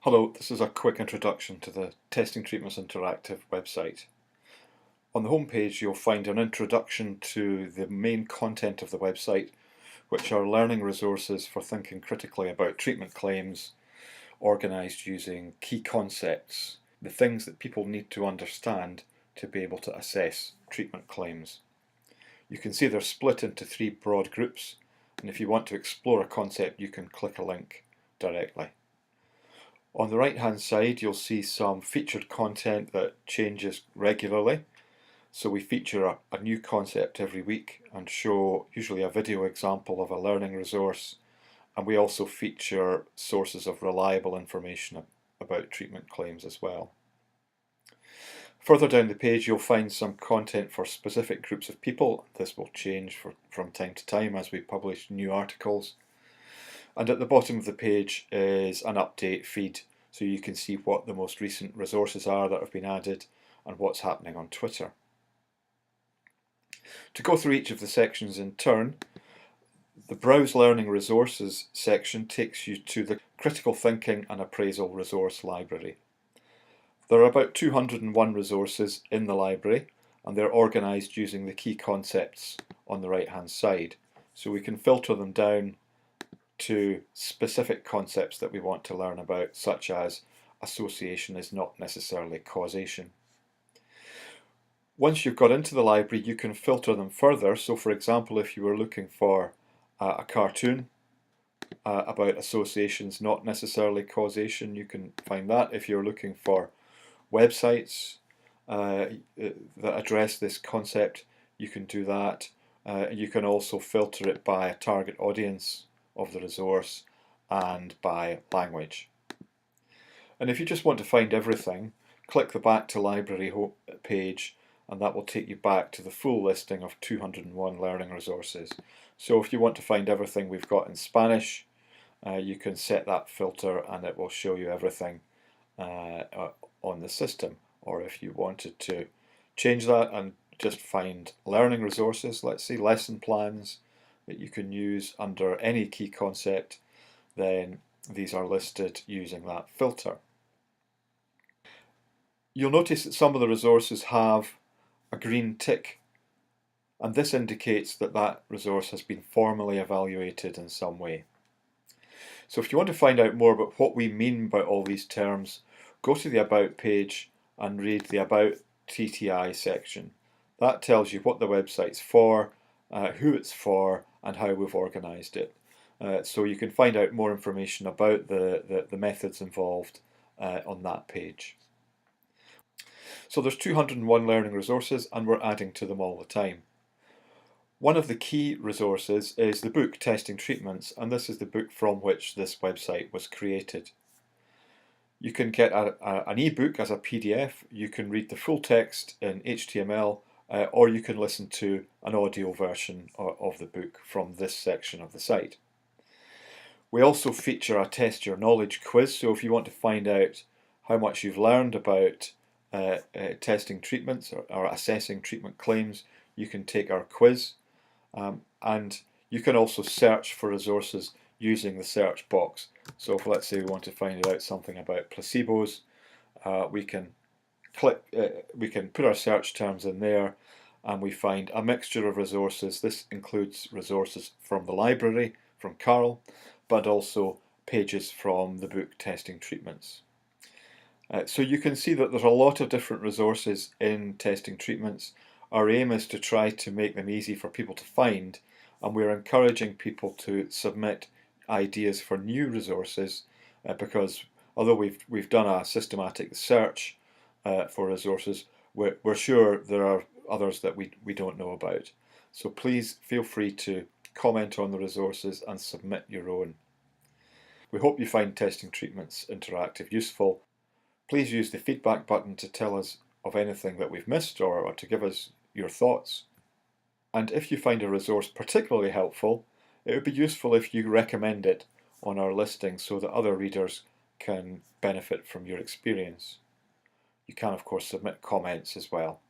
Hello, this is a quick introduction to the Testing Treatments Interactive website. On the home page you'll find an introduction to the main content of the website, which are learning resources for thinking critically about treatment claims, organised using key concepts, the things that people need to understand to be able to assess treatment claims. You can see they're split into three broad groups, and if you want to explore a concept you can click a link directly. On the right hand side you'll see some featured content that changes regularly. So we feature a new concept every week and show usually a video example of a learning resource, and we also feature sources of reliable information about treatment claims as well. Further down the page you'll find some content for specific groups of people. This will change from time to time as we publish new articles. And at the bottom of the page is an update feed, so you can see what the most recent resources are that have been added and what's happening on Twitter. To go through each of the sections in turn, the Browse Learning Resources section takes you to the Critical Thinking and Appraisal Resource Library. There are about 201 resources in the library, and they're organised using the key concepts on the right hand side, so we can filter them down to specific concepts that we want to learn about, such as association is not necessarily causation. Once you've got into the library you can filter them further, so for example if you were looking for a cartoon about associations not necessarily causation, you can find that. If you're looking for websites that address this concept, you can do that. You can also filter it by a target audience of the resource and by language. And if you just want to find everything, click the Back to Library page and that will take you back to the full listing of 201 learning resources. So if you want to find everything we've got in Spanish, you can set that filter and it will show you everything on the system. Or if you wanted to change that and just find learning resources, let's say lesson plans that you can use under any key concept, then these are listed using that filter. You'll notice that some of the resources have a green tick, and this indicates that that resource has been formally evaluated in some way. So if you want to find out more about what we mean by all these terms, go to the About page and read the About TTI section. That tells you what the website's for, who it's for, and how we've organised it. So you can find out more information about the methods involved on that page. So there's 201 learning resources and we're adding to them all the time. One of the key resources is the book Testing Treatments, and this is the book from which this website was created. You can get an ebook as a PDF, you can read the full text in HTML, or you can listen to an audio version of the book from this section of the site. We also feature a Test Your Knowledge quiz, so if you want to find out how much you've learned about testing treatments or assessing treatment claims, you can take our quiz. And you can also search for resources using the search box. So if, let's say, we want to find out something about placebos, we can put our search terms in there and we find a mixture of resources. This includes resources from the library, from Carl, but also pages from the book Testing Treatments. So you can see that there's a lot of different resources in Testing Treatments. Our aim is to try to make them easy for people to find, and we're encouraging people to submit ideas for new resources because although we've done a systematic search for resources, we're sure there are others that we don't know about. So please feel free to comment on the resources and submit your own. We hope you find Testing Treatments Interactive useful. Please use the feedback button to tell us of anything that we've missed or to give us your thoughts. And if you find a resource particularly helpful, it would be useful if you recommend it on our listing so that other readers can benefit from your experience. You can of course submit comments as well.